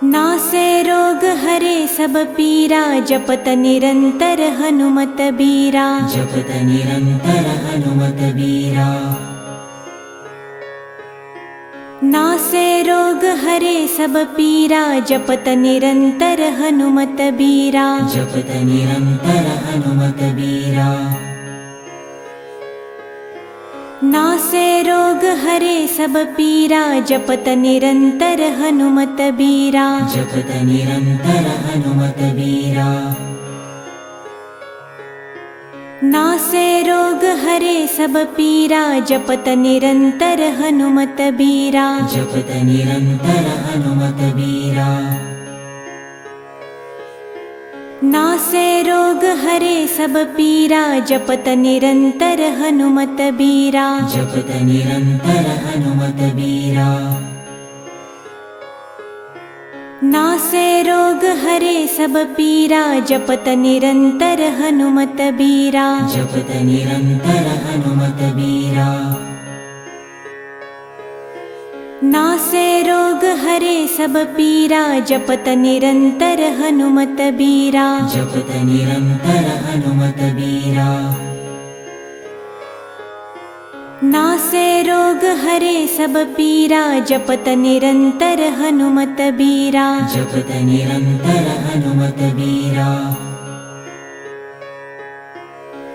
नासे रोग हरे सब पीरा, जपत निरंतर हनुमत बीरा। जपत निरंतर हनुमत बीरा। नासे रोग हरे सब पीरा, जपत निरंतर हनुमत बीरा। जपत निरंतर हनुमत बीरा। नासे रोग हरे सब पीरा, जपत निरंतर हनुमत बीरा। जपत निरंतर हनुमत बीरा। नासे रोग हरे सब पीरा, जपत निरंतर हनुमत बीरा। जपत निरंतर हनुमत बीरा। नासे रोग हरे सब पीरा, जपत निरंतर हनुमत बीरा। जपत निरंतर हनुमत बीरा। नासे रोग हरे सब पीरा, जपत निरंतर हनुमत बीरा। जपत निरंतर हनुमत बीरा। नासे रोग हरे सब पीरा, जपत निरंतर हनुमत बीरा। जपत निरंतर हनुमत बीरा। नासे रोग हरे सब पीरा, जपत निरंतर हनुमत बीरा। जपत निरंतर हनुमत बीरा।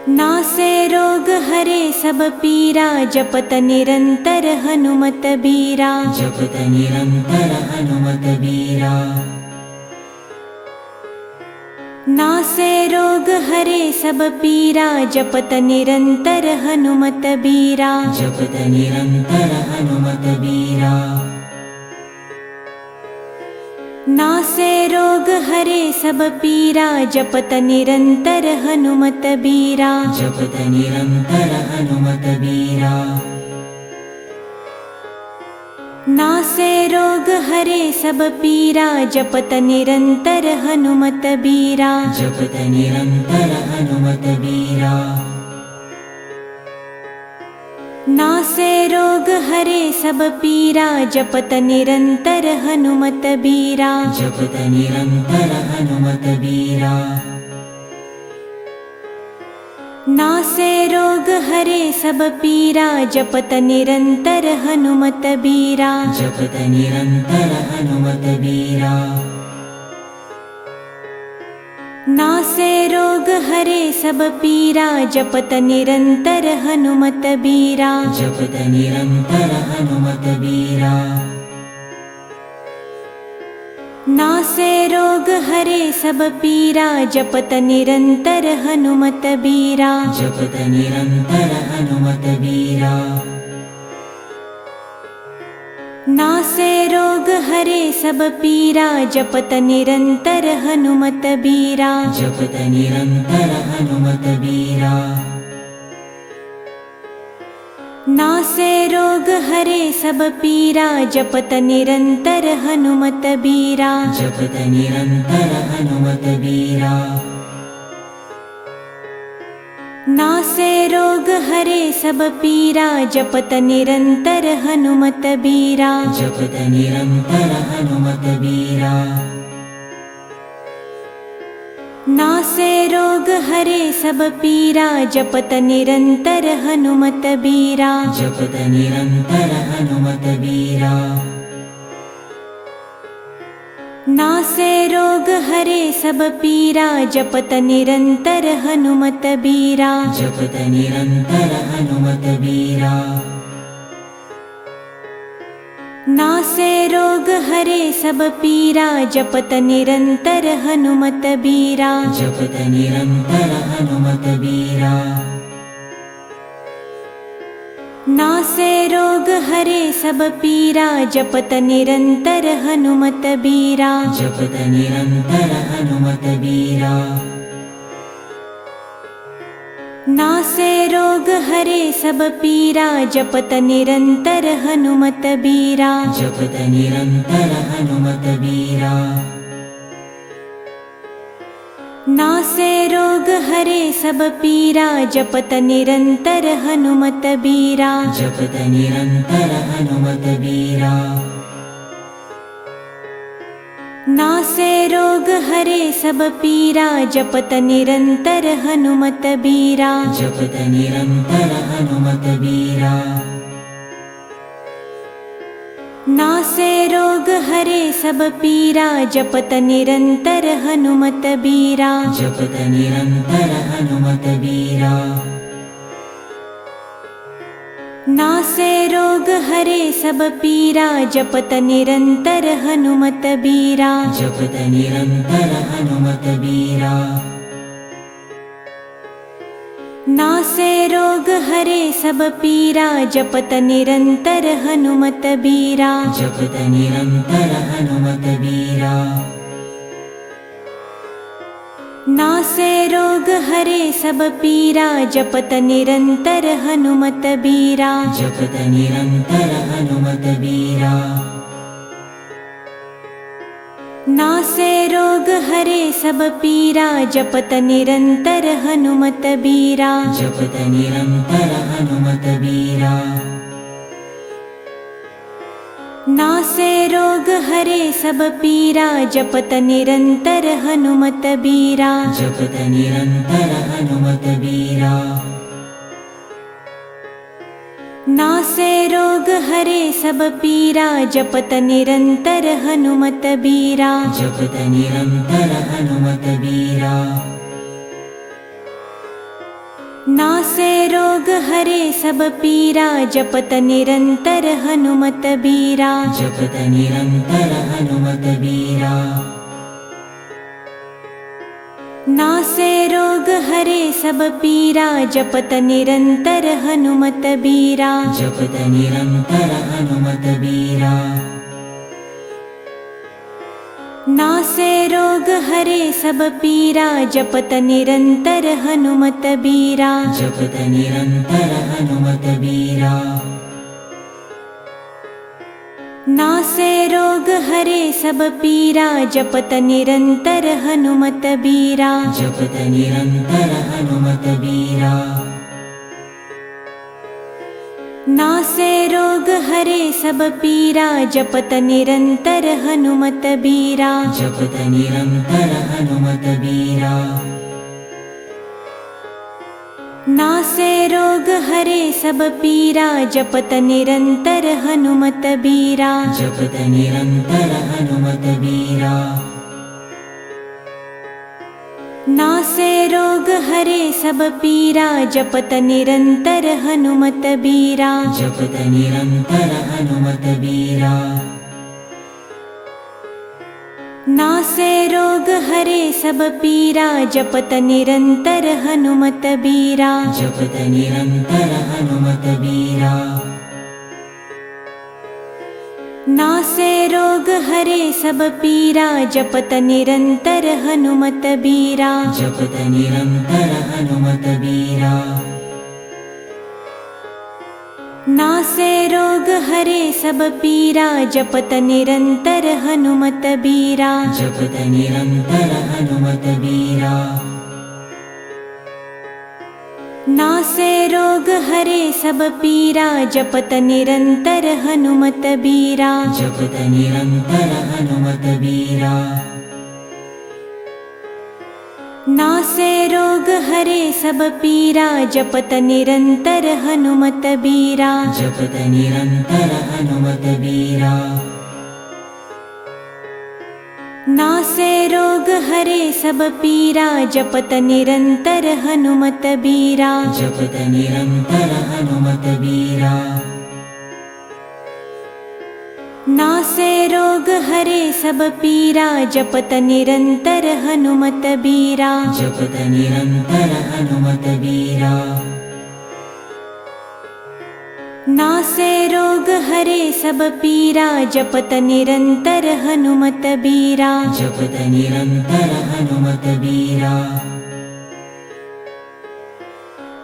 नासे रोग हरे सब पीरा, जपत निरंतर हनुमत बीरा। जपत निरंतर हनुमत बीरा। नासे रोग हरे सब पीरा, जपत निरंतर हनुमत बीरा। जपत निरंतर हनुमत बीरा। नासे रोग हरे सब पीरा, जपत निरंतर हनुमत बीरा। जपत निरंतर हनुमत बीरा। नासे रोग हरे सब पीरा, जपत निरंतर हनुमत बीरा। जपत निरंतर हनुमत बीरा। नासे रोग हरे सब पीरा, जपत निरंतर हनुमत बीरा। जपत निरंतर हनुमत बीरा। नासे रोग हरे सब पीरा, जपत निरंतर हनुमत बीरा। जपत निरंतर हनुमत बीरा। नासे रोग हरे सब पीरा, जपत निरंतर हनुमत बीरा। जपत निरंतर हनुमत बीरा। नासे रोग हरे सब पीरा, जपत निरंतर हनुमत बीरा। जपत निरंतर हनुमत बीरा। नासे रोग हरे सब पीरा, जपत निरंतर हनुमत बीरा। जपत निरंतर हनुमत बीरा। नासे रोग हरे सब पीरा, जपत निरंतर हनुमत बीरा। जपत निरंतर हनुमत बीरा। नासे रोग हरे सब पीरा, जपत निरंतर हनुमत बीरा। जपत निरंतर हनुमत बीरा। नासे रोग हरे सब पीरा, जपत निरंतर हनुमत बीरा। जपत निरंतर हनुमत बीरा। नासे रोग हरे सब पीरा, जपत निरंतर हनुमत बीरा। जपत निरंतर हनुमत बीरा। नासे रोग हरे सब पीरा, जपत निरंतर हनुमत बीरा। जपत निरंतर हनुमत बीरा। नासे रोग हरे सब पीरा, जपत निरंतर हनुमत बीरा। जपत निरंतर हनुमत बीरा। नासे रोग हरे सब पीरा, जपत निरंतर हनुमत बीरा। जपत निरंतर हनुमत बीरा। नासे रोग हरे सब पीरा, जपत निरंतर हनुमत बीरा। जपत निरंतर हनुमत बीरा। नासे रोग हरे सब पीरा जपत निरंतर हनुमत बीरा जपत निरंतर हनुमत बीरा नासे रोग हरे सब पीरा जपत निरंतर हनुमत बीरा जपत निरंतर हनुमत बीरा नासे रोग हरे सब पीरा जपत निरंतर हनुमत बीरा जपत निरंतर हनुमत बीरा नासे रोग हरे सब पीरा जपत निरंतर हनुमत बीरा जपत निरंतर हनुमत बीरा नासे रोग हरे सब पीरा जपत निरंतर हनुमत बीरा जपत निरंतर हनुमत बीरा नासे रोग हरे सब पीरा जपत निरंतर हनुमत बीरा जपत निरंतर हनुमत बीरा नासे रोग हरे सब पीरा जपत निरंतर हनुमत बीरा जपत निरंतर हनुमत बीरा नासे रोग हरे सब पीरा जपत निरंतर हनुमत बीरा जपत निरंतर हनुमत बीरा नासे रोग हरे सब पीरा जपत निरंतर हनुमत बीरा जपत निरंतर हनुमत बीरा नासे रोग हरे सब पीरा जपत निरंतर हनुमत बीरा जपत निरंतर हनुमत बीरा नासे रोग हरे सब पीरा जपत निरंतर हनुमत बीरा जपत निरंतर हनुमत बीरा नासे रोग हरे सब पीरा जपत निरंतर हनुमत बीरा जपत निरंतर हनुमत बीरा नासे रोग हरे सब पीरा जपत निरंतर हनुमत बीरा जपत निरंतर हनुमत बीरा नासे रोग हरे सब पीरा जपत निरंतर हनुमत बीरा जपत निरंतर हनुमत बीरा नासे रोग हरे सब पीरा जपत निरंतर हनुमत बीरा जपत निरंतर हनुमत बीरा नासे रोग हरे सब पीरा जपत निरंतर हनुमत बीरा जपत निरंतर हनुमत बीरा नासे रोग हरे सब पीरा जपत निरंतर हनुमत बीरा जपत निरंतर हनुमत बीरा नासे रोग हरे सब पीरा जपत निरंतर हनुमत बीरा जपत निरंतर हनुमत बीरा नासे रोग हरे सब पीरा जपत निरंतर हनुमत बीरा जपत निरंतर हनुमत बीरा नासे रोग हरे सब पीरा जपत निरंतर हनुमत बीरा जपत निरंतर हनुमत बीरा नासे रोग हरे सब पीरा जपत निरंतर हनुमत बीरा जपत निरंतर हनुमत बीरा नासे रोग हरे सब पीरा जपत निरंतर हनुमत बीरा जपत निरंतर हनुमत बीरा नासे रोग हरे सब पीरा जपत निरंतर हनुमत बीरा जपत निरंतर हनुमत बीरा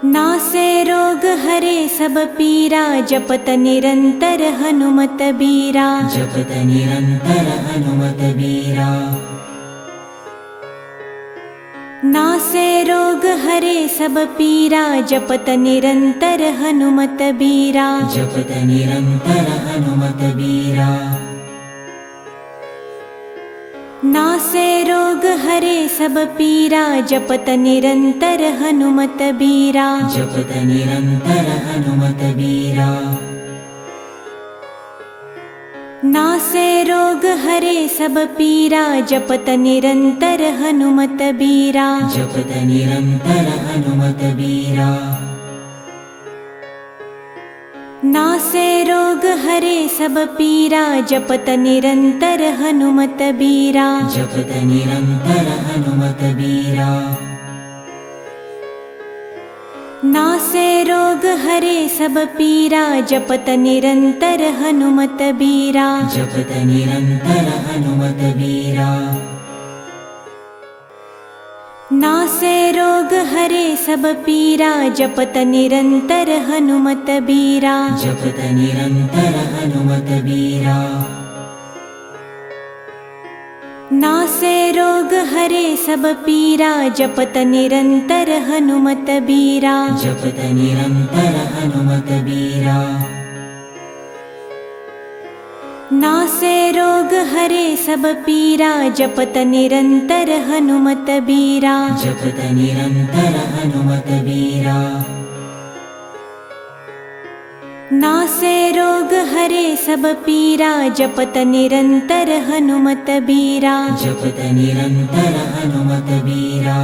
नासे रोग हरे सब पीरा जपत निरंतर हनुमत बीरा जपत निरंतर हनुमत बीरा नासे रोग हरे सब पीरा जपत निरंतर हनुमत बीरा जपत निरंतर हनुमत बीरा नासे रोग हरे सब पीरा जपत निरंतर हनुमत बीरा। जपत निरंतर हनुमत बीरा। नासे रोग हरे सब पीरा जपत निरंतर हनुमत बीरा। जपत निरंतर हनुमत बीरा। नासे रोग हरे सब पीरा जपत निरंतर हनुमत बीरा। जपत निरंतर हनुमत बीरा। नासे रोग हरे सब पीरा जपत निरंतर हनुमत बीरा। जपत निरंतर हनुमत बीरा। नासे रोग हरे सब पीरा जपत निरंतर हनुमत बीरा। जपत निरंतर हनुमत बीरा। नासे रोग हरे सब पीरा जपत निरंतर हनुमत बीरा। जपत निरंतर हनुमत बीरा। नासे रोग हरे सब पीरा जपत निरंतर हनुमत बीरा। जपत निरंतर हनुमत बीरा। नासे रोग हरे सब पीरा जपत निरंतर हनुमत बीरा। जपत निरंतर हनुमत बीरा।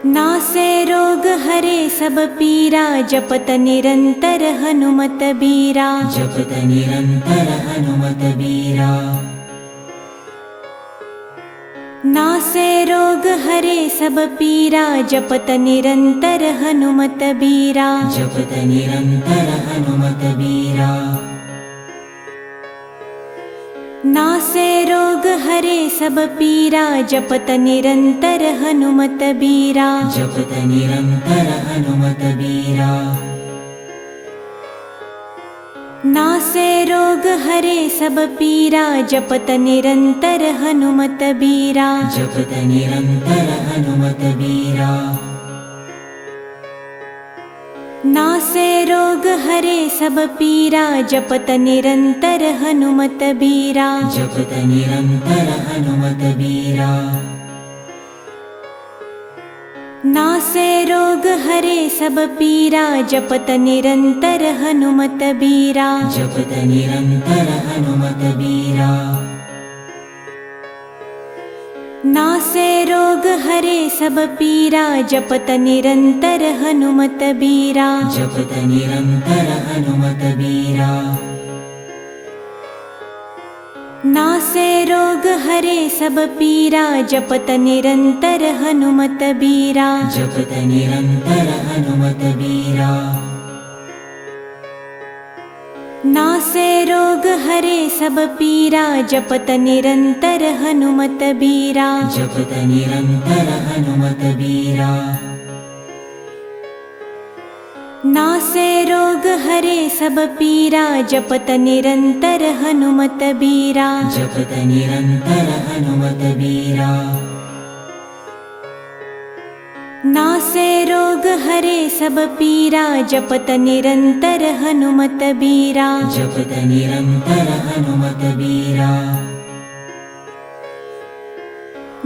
नासे रोग हरे सब पीरा जपत निरंतर हनुमत बीरा। जपत निरंतर हनुमत बीरा। नासे रोग हरे सब पीरा जपत निरंतर हनुमत बीरा। जपत निरंतर हनुमत बीरा। नासे रोग हरे सब पीरा जपत निरंतर हनुमत बीरा। जपत निरंतर हनुमत बीरा। नासे रोग हरे सब पीरा जपत निरंतर हनुमत बीरा। जपत निरंतर हनुमत बीरा। नासे रोग हरे सब पीरा जपत निरंतर हनुमत बीरा। जपत निरंतर हनुमत बीरा। नासे रोग हरे सब पीरा जपत निरंतर हनुमत बीरा। जपत निरंतर हनुमत बीरा। नासे रोग हरे सब पीरा जपत निरंतर हनुमत बीरा। जपत निरंतर हनुमत बीरा। नासे रोग हरे सब पीरा जपत निरंतर हनुमत बीरा। जपत निरंतर हनुमत बीरा। नासे रोग हरे सब पीरा जपत निरंतर हनुमत बीरा। जपत निरंतर हनुमत बीरा। नासे रोग हरे सब पीरा जपत निरंतर हनुमत बीरा। जपत निरंतर हनुमत बीरा। नासे रोग हरे सब पीरा जपत निरंतर हनुमत बीरा। जपत निरंतर हनुमत बीरा।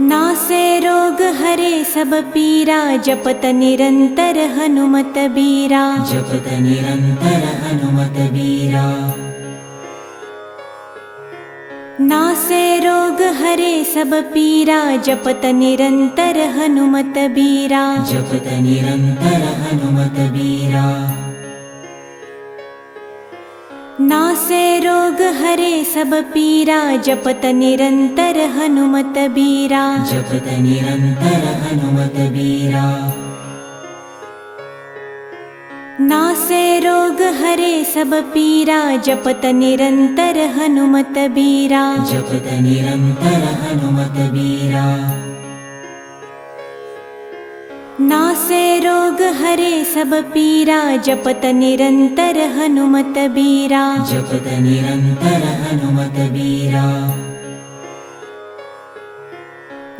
नासे रोग हरे सब पीरा जपत निरंतर हनुमत बीरा। जपत निरंतर हनुमत बीरा। नासे रोग हरे सब पीरा जपत निरंतर हनुमत बीरा। जपत निरंतर हनुमत बीरा। नासे रोग हरे सब पीरा जपत निरंतर हनुमत बीरा। जपत निरंतर हनुमत बीरा। नासे रोग हरे सब पीरा जपत निरंतर हनुमत बीरा। जपत निरंतर हनुमत बीरा। नासे रोग हरे सब पीरा जपत निरंतर हनुमत बीरा। जपत निरंतर हनुमत बीरा।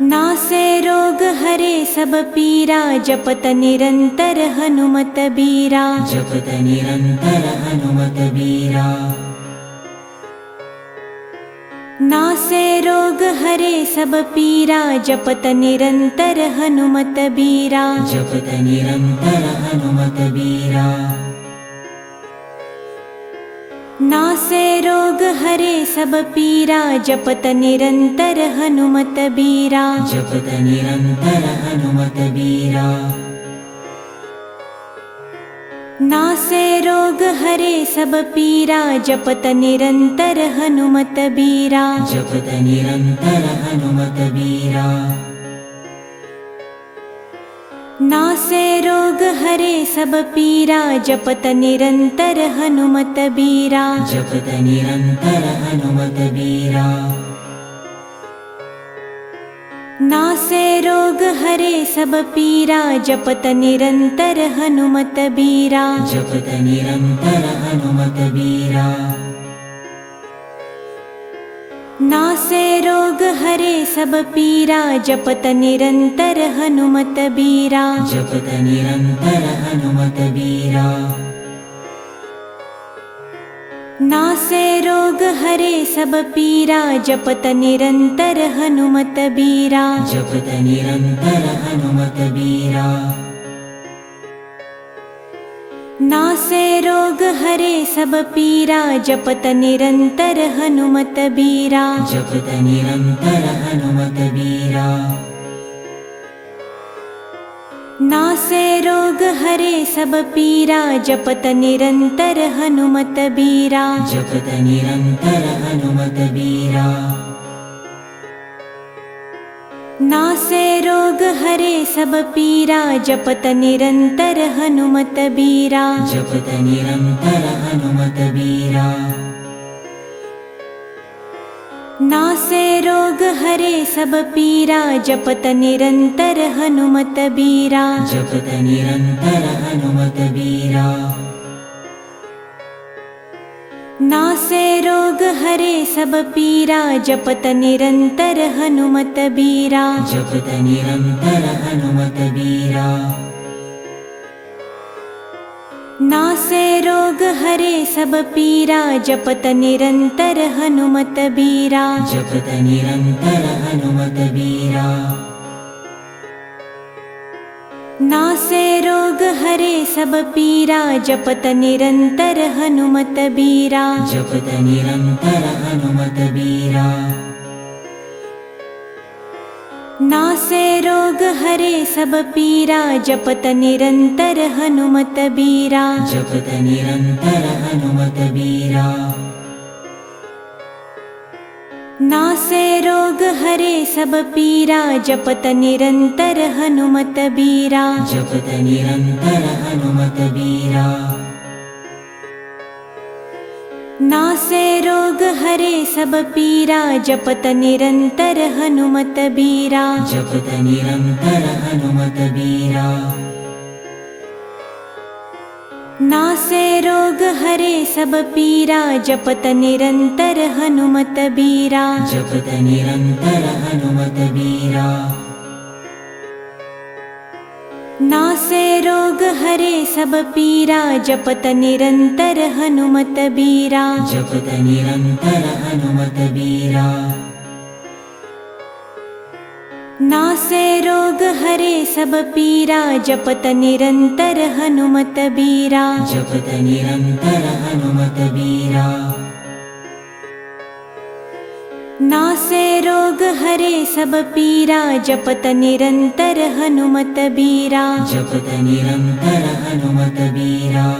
नासे रोग हरे सब पीरा जपत निरंतर हनुमत बीरा। जपत निरंतर हनुमत बीरा। नासे रोग हरे सब पीरा जपत निरंतर हनुमत बीरा जपत निरंतर हनुमत बीरा नासे रोग हरे सब पीरा जपत निरंतर हनुमत बीरा जपत निरंतर हनुमत बीरा नासे रोग हरे सब पीरा जपत निरंतर हनुमत बीरा जपत निरंतर हनुमत बीरा नासे रोग हरे सब पीरा जपत निरंतर हनुमत बीरा जपत निरंतर हनुमत बीरा नासे रोग हरे सब पीरा जपत निरंतर हनुमत बीरा जपत निरंतर हनुमत बीरा नासे रोग हरे सब पीरा जपत निरंतर हनुमत बीरा जपत निरंतर हनुमत बीरा नासे रोग हरे सब पीरा जपत निरंतर हनुमत बीरा जपत निरंतर हनुमत बीरा नासे रोग हरे सब पीरा जपत निरंतर हनुमत बीरा जपत निरंतर हनुमत बीरा नासे रोग हरे सब पीरा जपत निरंतर हनुमत बीरा जपत निरंतर हनुमत बीरा नासे रोग हरे सब पीरा जपत निरंतर हनुमत बीरा जपत निरंतर हनुमत बीरा नासे रोग हरे सब पीरा जपत निरंतर हनुमत बीरा जपत निरंतर हनुमत बीरा नासे रोग हरे सब पीरा जपत निरंतर हनुमत बीरा जपत निरंतर हनुमत बीरा नासे रोग हरे सब पीरा जपत निरंतर हनुमत बीरा जपत निरंतर हनुमत बीरा नासे रोग हरे सब पीरा जपत निरंतर हनुमत बीरा जपत निरंतर हनुमत बीरा नासे रोग हरे सब पीरा जपत निरंतर हनुमत बीरा जपत निरंतर हनुमत बीरा नासे रोग हरे सब पीरा जपत निरंतर हनुमत बीरा जपत निरंतर हनुमत बीरा नासे रोग हरे सब पीरा जपत निरंतर हनुमत बीरा जपत निरंतर हनुमत बीरा नासे रोग हरे सब पीरा जपत निरंतर हनुमत बीरा जपत निरंतर हनुमत बीरा नासे रोग हरे सब पीरा जपत निरंतर हनुमत बीरा जपत निरंतर हनुमत बीरा नासे रोग हरे सब पीरा जपत निरंतर हनुमत बीरा जपत निरंतर हनुमत बीरा नासे रोग हरे सब पीरा जपत निरंतर हनुमत बीरा जपत निरंतर हनुमत बीरा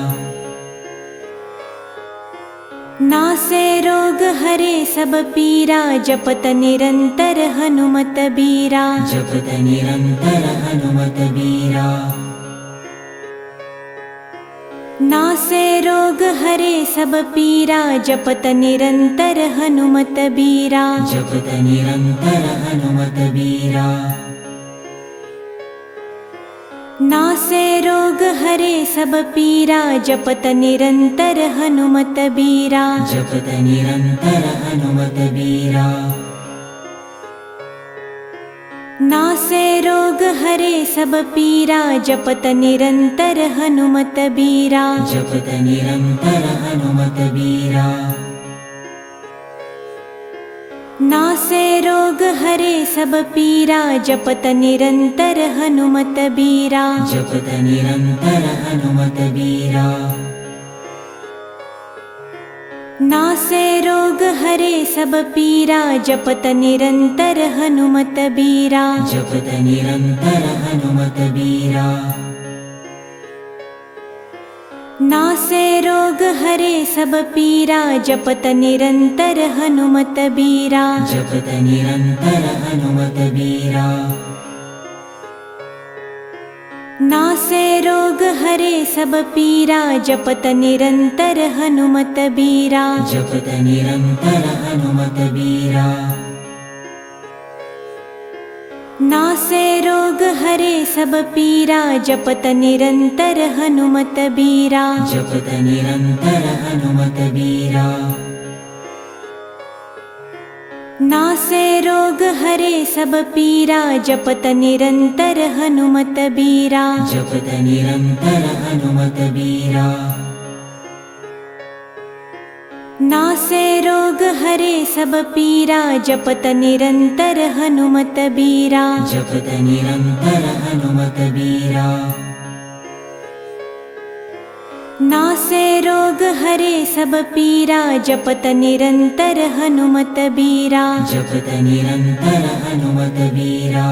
नासे रोग हरे सब पीरा जपत निरंतर हनुमत बीरा जपत निरंतर हनुमत बीरा नासे रोग हरे सब पीरा जपत निरंतर हनुमत बीरा जपत निरंतर हनुमत बीरा नासे रोग हरे सब पीरा जपत निरंतर हनुमत बीरा जपत निरंतर हनुमत बीरा नासे रोग हरे सब पीरा जपत निरंतर हनुमत बीरा जपत निरंतर हनुमत बीरा नासे रोग हरे सब पीरा जपत निरंतर हनुमत बीरा जपत निरंतर हनुमत बीरा नासे रोग हरे सब पीरा जपत निरंतर हनुमत बीरा जपत निरंतर हनुमत बीरा नासे रोग हरे सब पीरा जपत निरंतर हनुमत बीरा जपत निरंतर हनुमत बीरा नासे रोग हरे सब पीरा जपत निरंतर हनुमत बीरा जपत निरंतर हनुमत बीरा नासे रोग हरे सब पीरा जपत निरंतर हनुमत बीरा जपत निरंतर हनुमत बीरा नासे रोग हरे सब पीरा जपत निरंतर हनुमत बीरा जपत निरंतर हनुमत बीरा नासे रोग हरे सब पीरा जपत निरंतर हनुमत बीरा जपत निरंतर हनुमत बीरा नासे रोग हरे सब पीरा जपत निरंतर हनुमत बीरा जपत निरंतर हनुमत बीरा